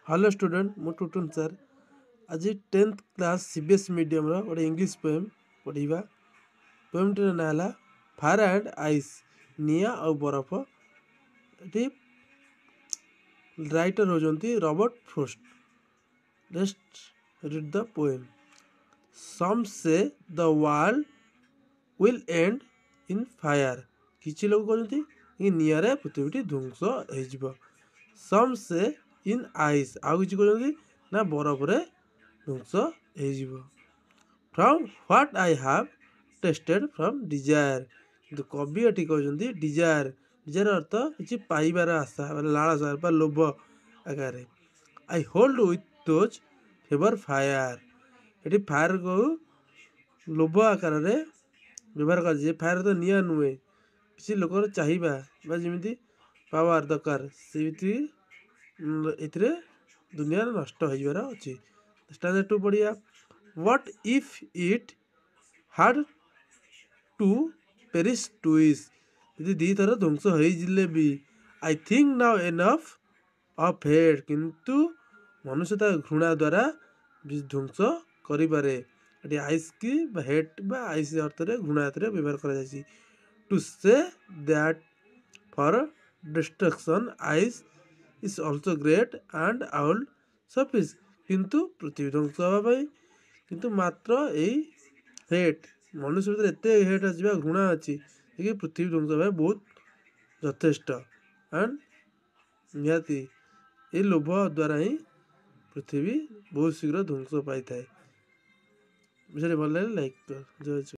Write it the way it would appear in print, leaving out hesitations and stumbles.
Hello student मु टुटुन sir आज 10th class CBS medium रो गोटे इंग्लिश पोएम पढ़ा। पोएम टीर ना है फायर एंड आइस निया और बरफ। ये राइटर होजंती Robert Frost. Let's read the poem. Some say the world will end in fire. किछि लोग कहते कि निया रे पृथ्वी ध्वंस हो। सम से इन आइस आउ किछि कहते ना बरफ रे ध्वंस हो। From what I have tested from Dzire. किंतु कवि एटी कहते डिजायर। डिजायर अर्थ किछि पाइबार आशा लालसा बा लोभ आकार। I hold with those favour fire. AT fire को लोभ आकार रे व्यवहार कर। फायर तो निया नुहे किसी लोकर चाहिए जमी पावर दरकार से दुनिया नष्ट हो अच्छी। स्टैंडर्ड 2 पढ़िया। What if it had to perish twice. यदि दी थर ध्वंस हो भी I think know enough of hate. किंतु मनुष्य घृणा द्वारा ध्वंस करे। आइस की हेड बा आइस अर्थ घृणा अर्थ व्यवहार कर। To say that for destruction ice is also great and would suffice. किंतु पृथ्वी ध्वंस हाँपाई किंतु मात्र यही हेट मनुष्य भर एत हेट अच्छी घृणा अच्छी कि पृथ्वी ध्वंस हाँपाई बहुत यथेष्ट एंड निहाती ये लोभ द्वारा ही पृथ्वी बहुत शीघ्र ध्वंस पाई थाए। भल लाइक कर। जय।